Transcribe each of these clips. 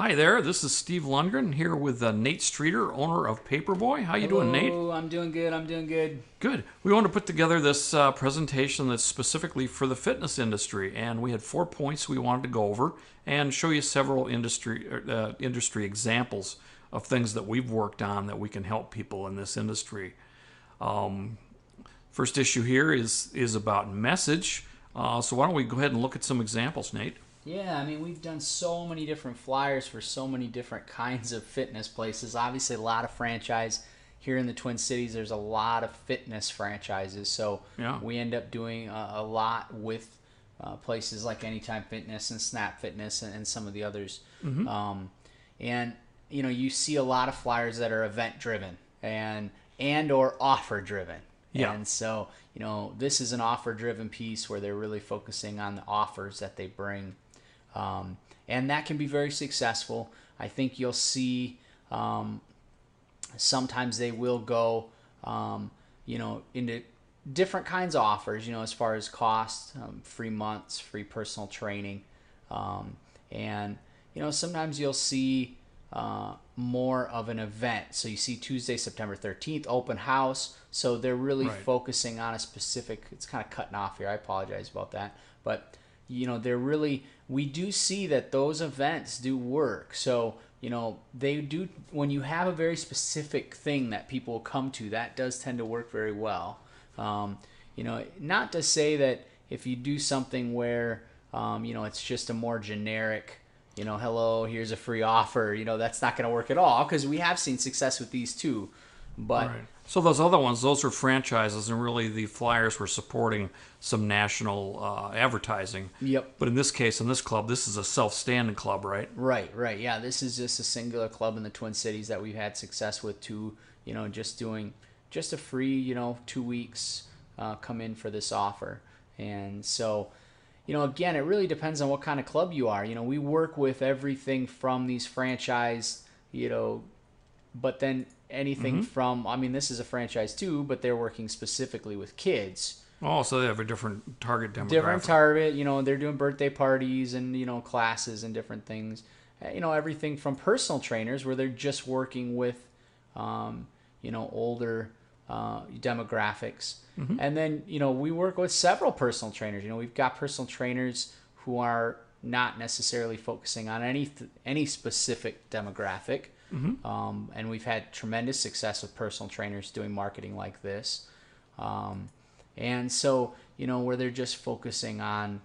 Hi there, this is Steve Lundgren here with Nate Streeter, owner of Paperboy. How you doing, Nate? Hello, I'm doing good. I'm doing good. Good. We want to put together this presentation that's specifically for the fitness industry, and we had 4 points we wanted to go over and show you several industry examples of things that we've worked on that we can help people in this industry. First issue here is about message. So why don't we go ahead and look at some examples, Nate? Yeah, I mean, we've done so many different flyers for so many different kinds of fitness places. Obviously, a lot of franchise here in the Twin Cities. There's a lot of fitness franchises, so Yeah. we end up doing a lot with places like Anytime Fitness and Snap Fitness and some of the others. And you see a lot of flyers that are event driven and or offer driven. Yeah. And so, this is an offer driven piece where they're really focusing on the offers that they bring. And that can be very successful. I think you'll see sometimes they will go, into different kinds of offers, as far as cost, free months, free personal training. And sometimes you'll see more of an event. So you see Tuesday, September 13th, open house. So they're really Right. focusing on a specific, it's kind of cutting off here. I apologize about that. But, we do see that those events do work. So, they do, when you have a very specific thing that people come to, that does tend to work very well. Not to say that if you do something where, it's just a more generic, hello, here's a free offer, that's not going to work at all, because we have seen success with these too. But Right. So those other ones, those are franchises, and really the flyers were supporting some national advertising. Yep. But in this case, in this club, this is a self-standing club, right? Right. Yeah, this is just a singular club in the Twin Cities that we've had success with too. Just doing just a free, 2 weeks, come in for this offer. And so, again, it really depends on what kind of club you are. We work with everything from these franchise, but then anything from, I mean, this is a franchise too, but they're working specifically with kids. Oh, so they have a different target demographic. Different target, they're doing birthday parties and, classes and different things. Everything from personal trainers where they're just working with, older demographics. And then, we work with several personal trainers. We've got personal trainers who are not necessarily focusing on any specific demographic. And we've had tremendous success with personal trainers doing marketing like this. And so, where they're just focusing on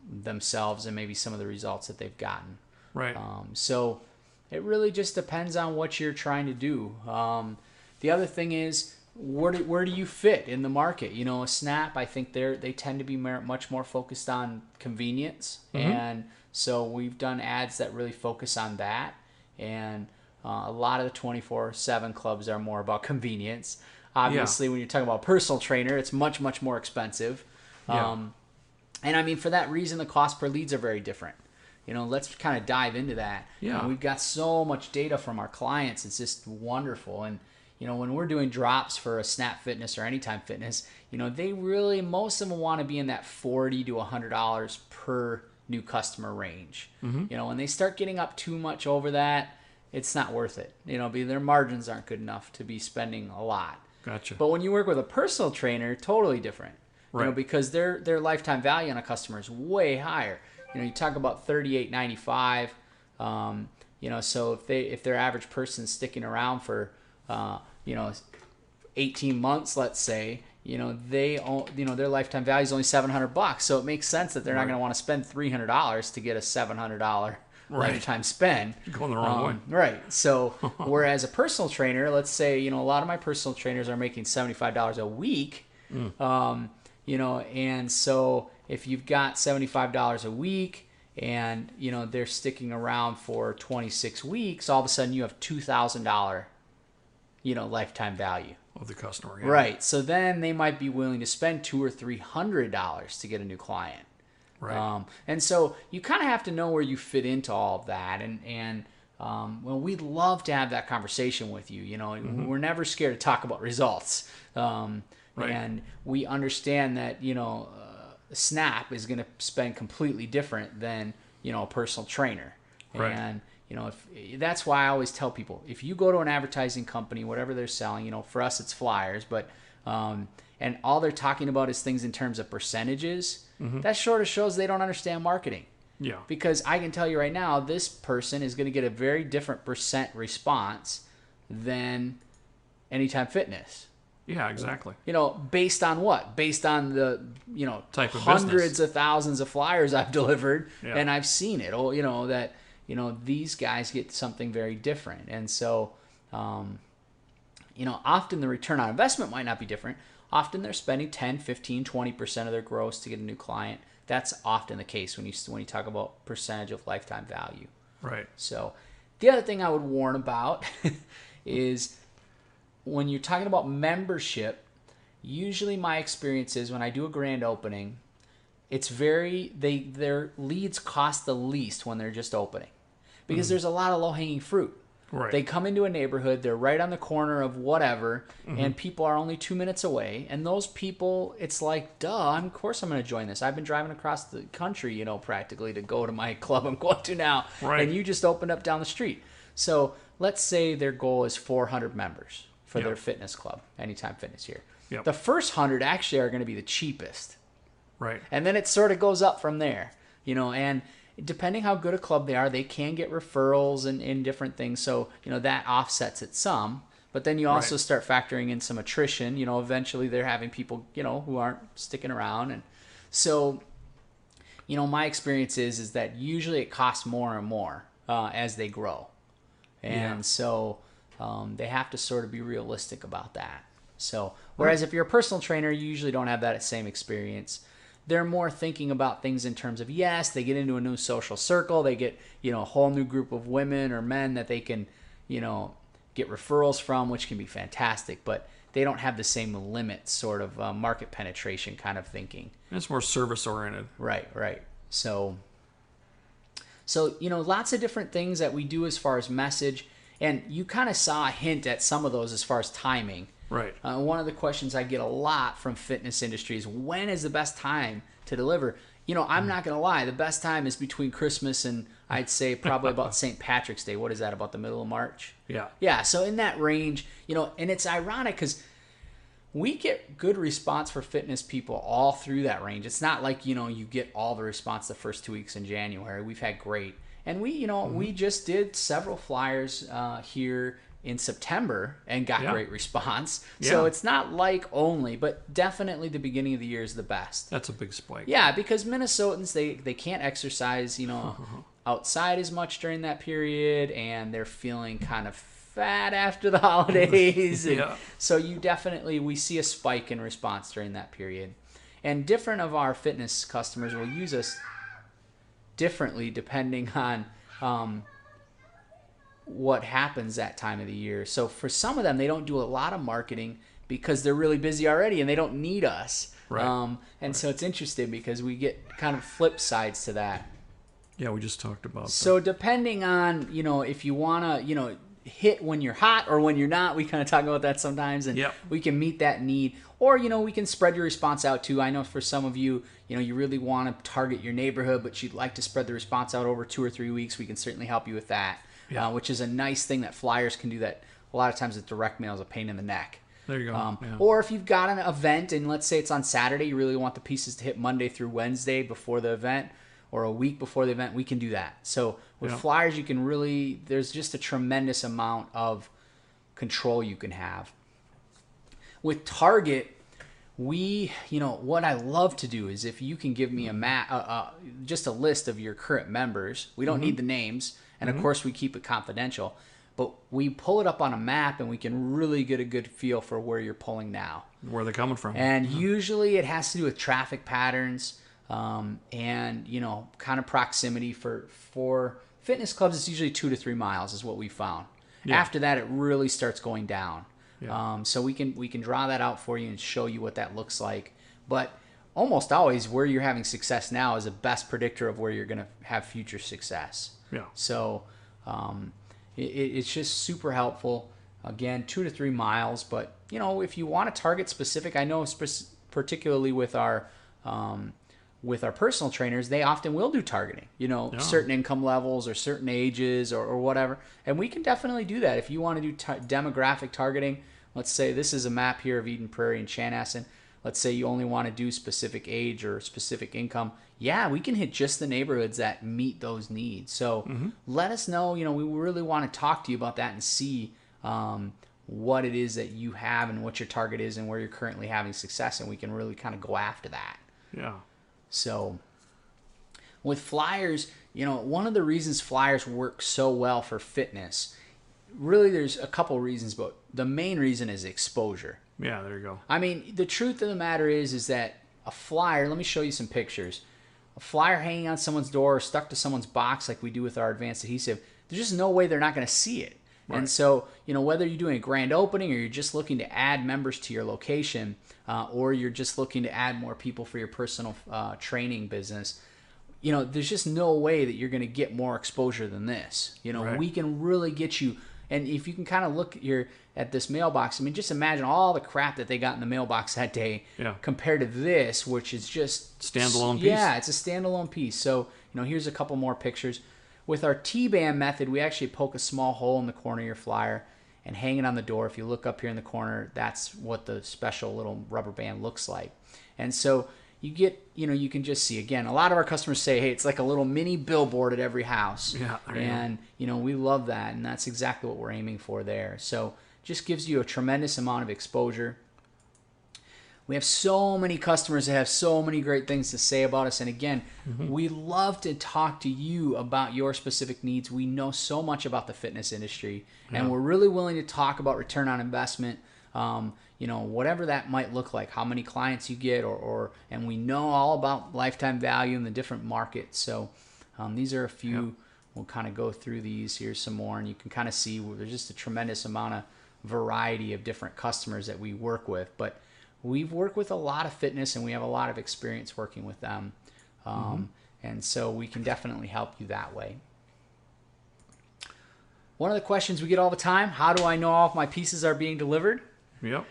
themselves and maybe some of the results that they've gotten. Right. So it really just depends on what you're trying to do. The other thing is, where do you fit in the market? A Snap, I think they tend to be much more focused on convenience. And so we've done ads that really focus on that. And a lot of the 24/7 clubs are more about convenience. Obviously, when you're talking about personal trainer, it's much, much more expensive. Yeah. And I mean, for that reason, the cost per leads are very different. Let's kind of dive into that. Yeah. We've got so much data from our clients. It's just wonderful. And, when we're doing drops for a Snap Fitness or Anytime Fitness, they really, most of them want to be in that $40 to $100 per new customer range. When they start getting up too much over that, it's not worth it. Their margins aren't good enough to be spending a lot. Gotcha. But when you work with a personal trainer, totally different. Right. Because their lifetime value on a customer is way higher. You talk about $38.95. So if their average person's sticking around for 18 months, let's say, their lifetime value is only $700. So it makes sense that they're not going to want to spend $300 to get a $700 lifetime spend. You're going the wrong way. Right. So whereas a personal trainer, let's say, a lot of my personal trainers are making $75 a week. And so if you've got $75 a week and, they're sticking around for 26 weeks, all of a sudden you have $2,000, lifetime value. Of the customer. Yeah. Right. So then they might be willing to spend $200 or $300 to get a new client. Right. And so you kind of have to know where you fit into all of that. And we'd love to have that conversation with you. We're never scared to talk about results. Right. And we understand that, Snap is going to spend completely different than, a personal trainer. Right. And, if that's why I always tell people, if you go to an advertising company, whatever they're selling, for us it's flyers, but and all they're talking about is things in terms of percentages, that sort of shows they don't understand marketing. Yeah. Because I can tell you right now, this person is going to get a very different percent response than Anytime Fitness. Yeah, exactly. Based on what? Based on the, Type of hundreds business. of thousands of flyers I've delivered, Yeah. and I've seen it. That these guys get something very different. And so, often the return on investment might not be different. Often they're spending 10, 15, 20% of their gross to get a new client. That's often the case when you talk about percentage of lifetime value. Right. So the other thing I would warn about is when you're talking about membership, usually my experience is when I do a grand opening, it's their leads cost the least when they're just opening, because there's a lot of low-hanging fruit. Right. They come into a neighborhood, they're right on the corner of whatever, and people are only 2 minutes away. And those people, it's like, duh, of course I'm going to join this. I've been driving across the country, practically to go to my club I'm going to now. Right. And you just opened up down the street. So let's say their goal is 400 members for their fitness club, Anytime Fitness here. Yep. The first 100 actually are going to be the cheapest. Right. And then it sort of goes up from there, and depending how good a club they are, they can get referrals and different things. So, that offsets it some. But then you also start factoring in some attrition. Eventually they're having people, who aren't sticking around. And so, my experience is that usually it costs more and more as they grow. And so they have to sort of be realistic about that. So, whereas if you're a personal trainer, you usually don't have that same experience. They're more thinking about things in terms of, yes, they get into a new social circle. They get, a whole new group of women or men that they can, get referrals from, which can be fantastic. But they don't have the same limit sort of market penetration kind of thinking. It's more service oriented. Right. So, lots of different things that we do as far as message. And you kind of saw a hint at some of those as far as timing. Right. One of the questions I get a lot from fitness industry is, when is the best time to deliver? I'm not going to lie. The best time is between Christmas and I'd say probably about St. Patrick's Day. What is that, about the middle of March? Yeah. Yeah, so in that range, and it's ironic because we get good response for fitness people all through that range. It's not like, you get all the response the first 2 weeks in January. We've had great. And we just did several flyers here in September and got great response. Yeah. So it's not like only, but definitely the beginning of the year is the best. That's a big spike. Yeah, because Minnesotans, they can't exercise, outside as much during that period, and they're feeling kind of fat after the holidays. Yeah. So we see a spike in response during that period. And different of our fitness customers will use us differently depending on what happens that time of the year. So for some of them, they don't do a lot of marketing because they're really busy already and they don't need us. Right. So it's interesting because we get kind of flip sides to that. Yeah, we just talked about So depending on, if you want to, hit when you're hot or when you're not, we kind of talk about that sometimes, and we can meet that need. Or, we can spread your response out too. I know for some of you, you really want to target your neighborhood, but you'd like to spread the response out over 2 or 3 weeks. We can certainly help you with that, which is a nice thing that flyers can do that a lot of times with direct mail is a pain in the neck. There you go. Or if you've got an event and let's say it's on Saturday, you really want the pieces to hit Monday through Wednesday before the event or a week before the event, we can do that. So with flyers, you can really, there's just a tremendous amount of control you can have. With Target, what I love to do is if you can give me just a list of your current members. We don't need the names, and of course we keep it confidential. But we pull it up on a map and we can really get a good feel for where you're pulling now. Where they're coming from. And usually it has to do with traffic patterns and, kind of proximity. For fitness clubs, it's usually 2 to 3 miles is what we found. Yeah. After that, it really starts going down. Yeah. So we can draw that out for you and show you what that looks like. But almost always where you're having success now is the best predictor of where you're going to have future success. Yeah. So it's just super helpful. Again, 2 to 3 miles. But, if you want to target specific, I know particularly with our with our personal trainers, they often will do targeting, certain income levels or certain ages or whatever. And we can definitely do that. If you want to do demographic targeting, let's say this is a map here of Eden Prairie and Chanhassen. Let's say you only want to do specific age or specific income. Yeah, we can hit just the neighborhoods that meet those needs. So let us know. We really want to talk to you about that and see what it is that you have and what your target is and where you're currently having success. And we can really kind of go after that. Yeah. So with flyers, one of the reasons flyers work so well for fitness, really there's a couple reasons, but the main reason is exposure. Yeah, there you go. I mean, the truth of the matter is that a flyer, let me show you some pictures. A flyer hanging on someone's door or stuck to someone's box like we do with our advanced adhesive, there's just no way they're not going to see it. Right. And so, whether you're doing a grand opening or you're just looking to add members to your location or you're just looking to add more people for your personal training business, there's just no way that you're going to get more exposure than this. Right. We can really get you. And if you can kind of look at this mailbox, I mean, just imagine all the crap that they got in the mailbox that day compared to this, which is just standalone piece. Yeah, it's a standalone piece. So, here's a couple more pictures. With our T-band method, we actually poke a small hole in the corner of your flyer and hang it on the door. If you look up here in the corner, that's what the special little rubber band looks like. And so you get, you can just see, again, a lot of our customers say, hey, it's like a little mini billboard at every house. Yeah. And, we love that. And that's exactly what we're aiming for there. So just gives you a tremendous amount of exposure. We have so many customers that have so many great things to say about us. And again, we love to talk to you about your specific needs. We know so much about the fitness industry, and we're really willing to talk about return on investment, whatever that might look like, how many clients you get, and we know all about lifetime value in the different markets. So these are a few. We'll kind of go through these. Here's some more, and you can kind of see there's just a tremendous amount of variety of different customers that we work with. But we've worked with a lot of fitness, and we have a lot of experience working with them. And so we can definitely help you that way. One of the questions we get all the time, how do I know if my pieces are being delivered? Yep.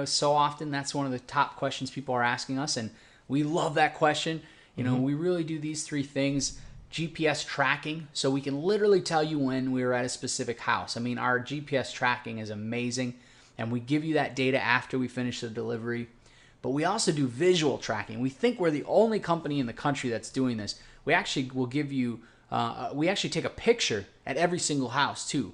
So often that's one of the top questions people are asking us, and we love that question. We really do these three things. GPS tracking, so we can literally tell you when we were at a specific house. I mean, our GPS tracking is amazing, and we give you that data after we finish the delivery. But we also do visual tracking. We think we're the only company in the country that's doing this. We actually will give you, we actually take a picture at every single house too.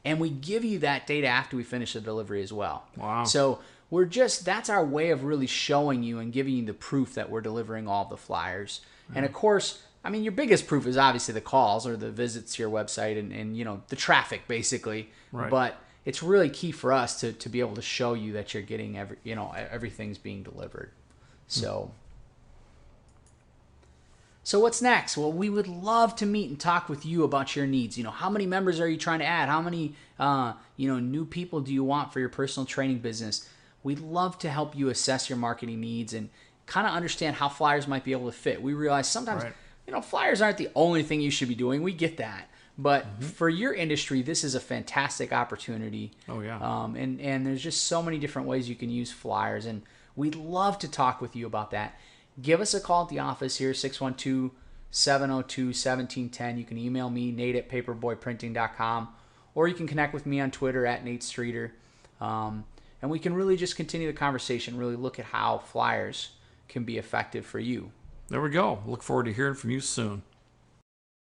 And we give you that data after we finish the delivery as well. Wow. So that's our way of really showing you and giving you the proof that we're delivering all the flyers. And of course, I mean, your biggest proof is obviously the calls or the visits to your website and the traffic basically. Right. But it's really key for us to be able to show you that you're getting everything's being delivered. So what's next? Well, we would love to meet and talk with you about your needs. How many members are you trying to add? How many new people do you want for your personal training business? We'd love to help you assess your marketing needs and kind of understand how flyers might be able to fit. We realize sometimes flyers aren't the only thing you should be doing. We get that. But for your industry, this is a fantastic opportunity. Oh, yeah. And there's just so many different ways you can use flyers. And we'd love to talk with you about that. Give us a call at the office here, 612-702-1710. You can email me, nate@paperboyprinting.com. Or you can connect with me on Twitter @NateStreeter. And we can really just continue the conversation, really look at how flyers can be effective for you. There we go. Look forward to hearing from you soon.